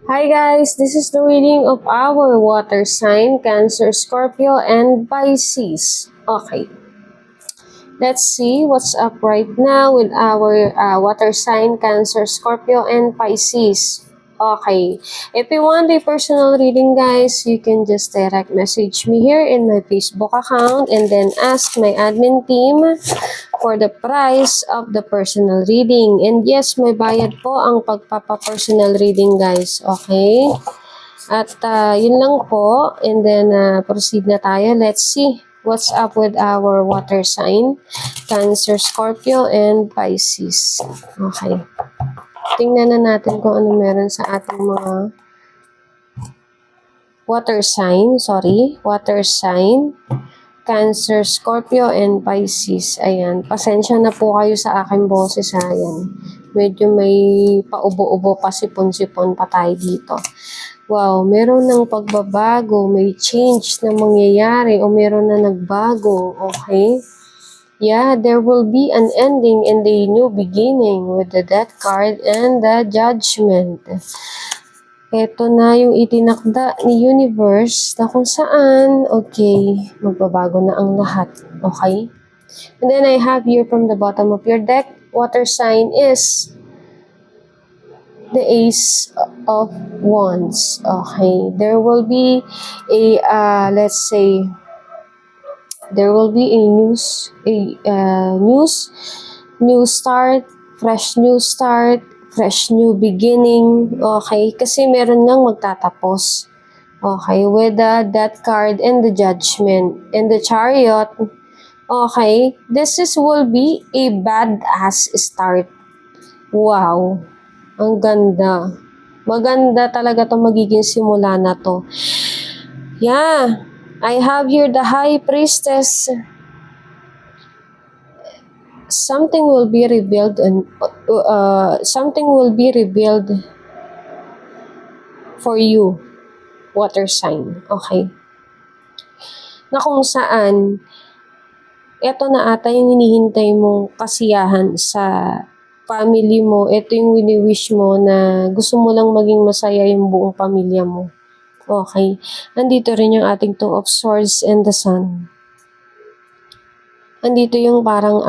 Hi guys, this is the reading of our water sign, Cancer, Scorpio, and Pisces. Okay, let's see what's up right now with our water sign, Cancer, Scorpio, and Pisces. Okay, if you want a personal reading guys, you can just direct message me here in my Facebook account and then ask my admin team for the price of the personal reading. And yes, may bayad po ang pagpapa-personal reading guys, okay? At yun lang po. And then proceed na tayo. Let's see what's up with our water sign. Cancer, Scorpio, and Pisces. Okay. Tingnan na natin kung ano meron sa ating mga water sign. Water sign. Cancer, Scorpio, and Pisces. Ayan. Pasensya na po kayo sa aking boses. Ayan. Medyo may paubo-ubo pa, sipon-sipon pa tayo dito. Wow, meron ng pagbabago, may change na mangyayari o meron na nagbago, okay? Yeah, there will be an ending and a new beginning with the Death card and the Judgment. Ito na yung itinakda ni Universe na kung saan, okay, magbabago na ang lahat, okay? And then I have here from the bottom of your deck, water sign is the Ace of Wands. Okay, there will be a let's say there will be a new start, fresh new start, fresh new beginning. Okay, kasi meron ngang magtatapos. Okay, with the Death card and the Judgment and the Chariot. Okay, will be a badass start. Wow. Ang ganda. Maganda talaga itong magiging simula na to. Yeah. I have here the High Priestess. Something will be revealed for you, water sign. Okay. Na kung saan ito na ata yung hinihintay mong kasiyahan sa family mo, ito yung wini-wish mo na gusto mo lang maging masaya yung buong pamilya mo. Okay. Andito rin yung ating Two of Swords and the Sun. Andito yung parang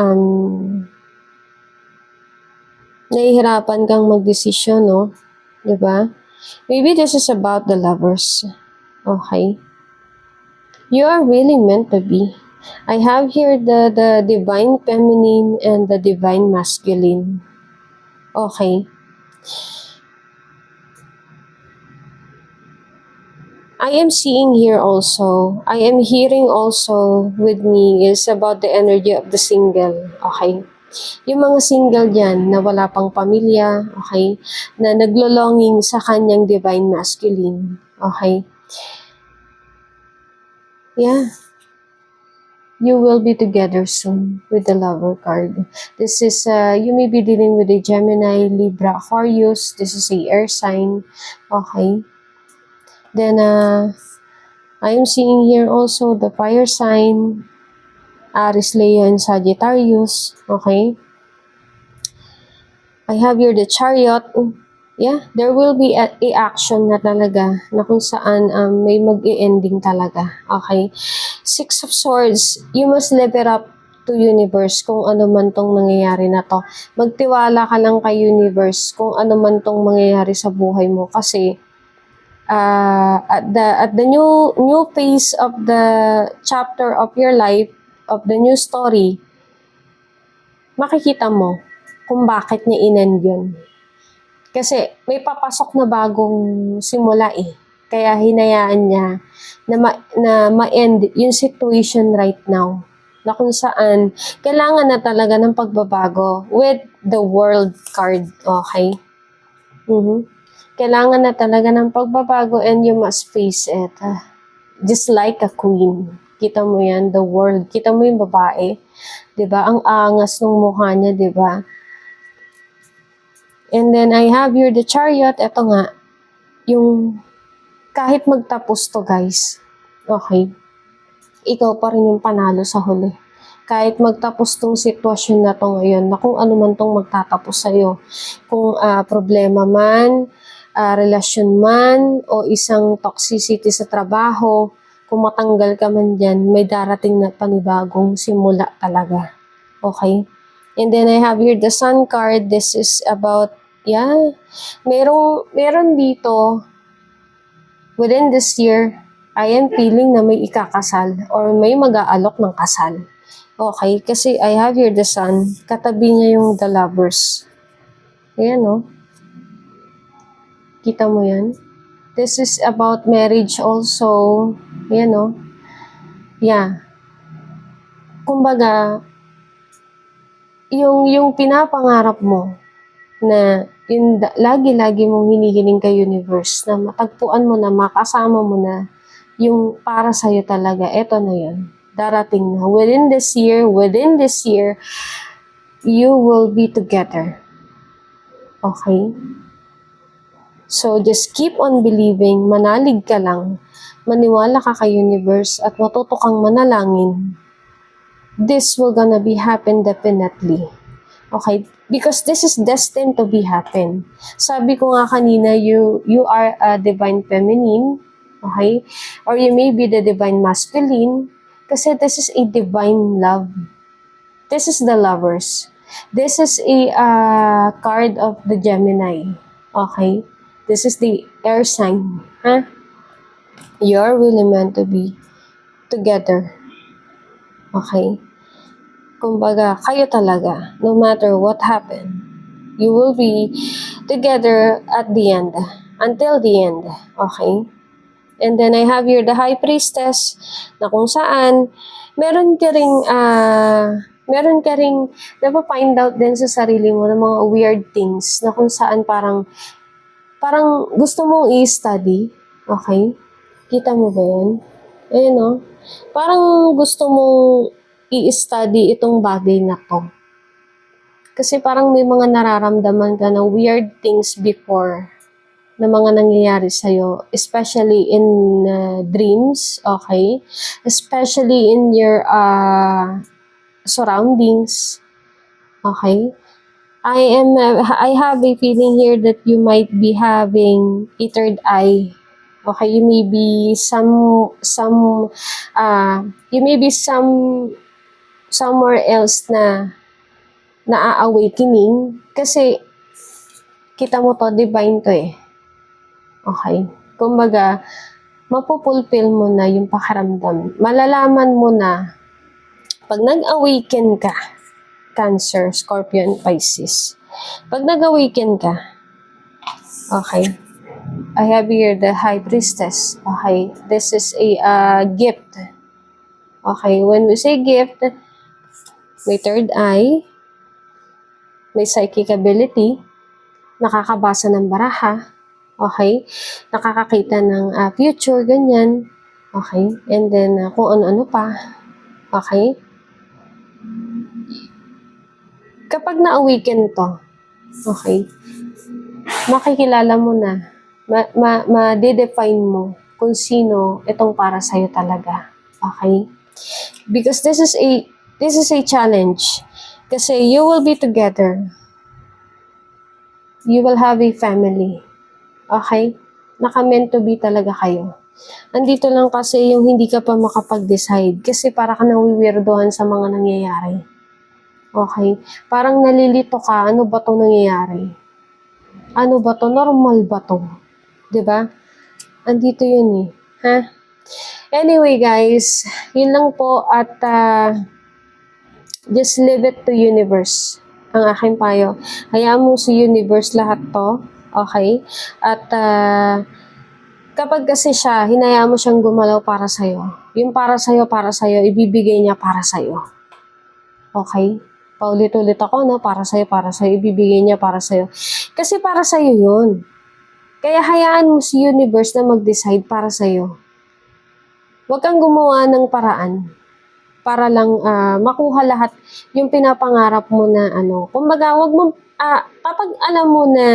nahihirapan kang magdesisyon, no? Diba? Maybe this is about the lovers. Okay. You are really meant to be. I have here the divine feminine and the divine masculine. Okay. I am seeing here also, I am hearing also with me is about the energy of the single. Okay. Yung mga single dyan na wala pang pamilya, okay, na naglolonging sa kanyang divine masculine. Okay. Yeah. You will be together soon with the Lover card. This is, you may be dealing with a Gemini, Libra, Aquarius. This is a air sign. Okay. Then, I am seeing here also the fire sign, Aries, Leo, and Sagittarius. Okay. I have here the Chariot. Yeah, there will be a action na talaga na kung saan may mag-i-ending talaga. Okay. Six of Swords, you must live it up to Universe kung ano man tong nangyayari na to. Magtiwala ka lang kay Universe kung ano man tong mangyayari sa buhay mo kasi at the new phase of the chapter of your life, of the new story, makikita mo kung bakit niya inend yun. Kasi may papasok na bagong simula eh. Kaya hinayaan niya na ma-end yung situation right now. Na kung saan kailangan na talaga ng pagbabago with the World card. Okay? Kailangan na talaga ng pagbabago and you must face it. Just like a queen. Kita mo yan, the world. Kita mo yung babae. 'Di ba? Ang angas ng mukha niya, 'di ba? And then I have here the Chariot. Ito nga, yung kahit magtapos to guys, okay, ikaw pa rin yung panalo sa huli. Kahit magtapos tong sitwasyon na to ngayon, na kung ano man tong magtatapos sa'yo, kung problema man, relasyon man o isang toxicity sa trabaho, kung matanggal ka man dyan, may darating na panibagong simula talaga. Okay? And then I have here the Sun card. This is about, meron dito, within this year, I am feeling na may ikakasal or may mag-aalok ng kasal. Okay? Kasi I have here the Sun. Katabi niya yung the Lovers. Ayan, no? Kita mo yan? This is about marriage also. Ayan, no? Yeah. Kumbaga, yung pinapangarap mo na yung lagi-lagi mong hinihiling kay universe na matagpuan mo na, makasama mo na yung para sa'yo talaga, eto na yun. Darating na. Within this year, you will be together. Okay? So, just keep on believing, manalig ka lang, maniwala ka kay universe, at matuto kang manalangin. This will gonna be happen definitely. Okay? Because this is destined to be happen. Sabi ko nga kanina, you are a divine feminine. Okay? Or you may be the divine masculine. Kasi this is a divine love. This is the Lovers. This is a card of the Gemini. Okay? This is the air sign. Huh? You're really meant to be together. Okay? Kumbaga, kayo talaga, no matter what happened, you will be together at the end, until the end. Okay? And then I have here the High Priestess, na kung saan, meron ka ring napapind out din sa sarili mo ng mga weird things, na kung saan parang gusto mong i-study. Okay? Kita mo ba yan? Ayun, no? Parang gusto mong i-study itong bagay na to. Kasi parang may mga nararamdaman ka na weird things before na mga nangyayari sa'yo, especially in dreams, okay? Especially in your surroundings, okay? I have a feeling here that you might be having a third eye. Okay, you may be somewhere else na na-awakening kasi kita mo to, divine to eh. Okay? Kumbaga, mapupulfill mo na yung pakaramdam. Malalaman mo na pag nag-awaken ka, Cancer, Scorpio, and Pisces. Pag nag-awaken ka, okay, I have here the High Priestess. Okay, this is a gift. Okay, when we say gift, may third eye, may psychic ability, nakakabasa ng baraha, okay, nakakakita ng future, ganyan, okay, and then kung ano-ano pa, okay. Kapag na-awaken to, okay, makikilala mo na, ma-define mo kung sino itong para sa'yo talaga. Okay? Because this is a challenge. Kasi you will be together. You will have a family. Okay? Naka-meant to be talaga kayo. Andito lang kasi yung hindi ka pa makapag-decide. Kasi para ka nawiwirdohan sa mga nangyayari. Okay? Parang nalilito ka, ano ba itong nangyayari? Ano ba to? Normal ba to? Diba? Andito yun eh. Ha? Anyway guys, yun lang po at just leave it to universe. Ang aking payo. Hayaan mo si universe lahat to. Okay? At kapag kasi siya, hinayaan mo siyang gumalaw para sa'yo. Yung para sa'yo, ibibigay niya para sa'yo. Okay? Paulit-ulit ako, no? Para sa'yo, ibibigay niya para sa'yo. Kasi para sa'yo yun. Kaya hayaan mo si universe na mag-decide para sa'yo. Huwag kang gumawa ng paraan para lang makuha lahat yung pinapangarap mo na ano. Kumbaga, huwag mo, kapag alam mo na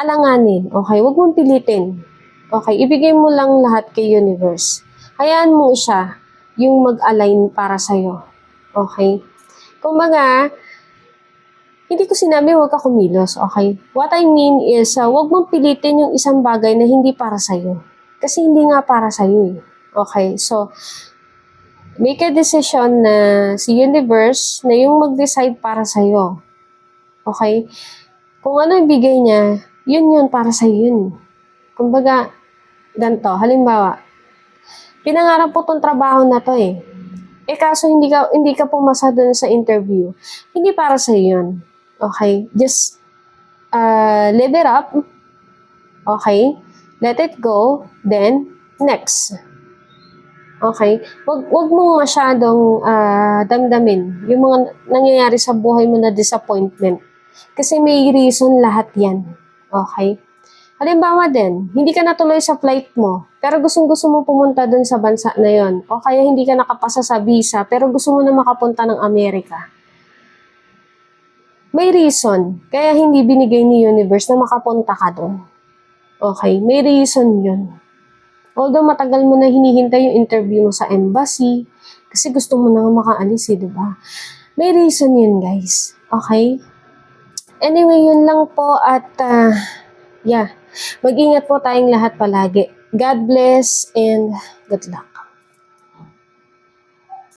alanganin, okay, huwag mong pilitin. Okay, ibigay mo lang lahat kay universe. Hayaan mo siya yung mag-align para sa'yo. Okay? Kumbaga, Hindi ko sinabi huwag ka kumilos, okay? What I mean is, huwag mong pilitin yung isang bagay na hindi para sa'yo. Kasi hindi nga para sa'yo eh. Okay? So, make a decision na si universe na yung mag-decide para sa'yo. Okay? Kung ano ibigay niya, yun para sa'yo yun. Kumbaga, ganito, halimbawa, pinangarap po tong trabaho na to eh. Kaso hindi ka pumasa dun sa interview. Hindi para sa'yo yun. Okay? Just live it up. Okay? Let it go. Then, next. Okay? Wag mong masyadong damdamin yung mga nangyayari sa buhay mo na disappointment. Kasi may reason lahat yan. Okay? Halimbawa din, hindi ka natuloy sa flight mo, pero gustong-gusto mo pumunta dun sa bansa na yon. O kaya hindi ka nakapasa sa visa, pero gusto mo na makapunta ng Amerika. May reason, kaya hindi binigay ni universe na makapunta ka dun. Okay, may reason yun. Although matagal mo na hinihintay yung interview mo sa embassy, kasi gusto mo na makaalis eh, di ba? May reason yun, guys. Okay? Anyway, yun lang po at yeah, mag-ingat po tayong lahat palagi. God bless and good luck.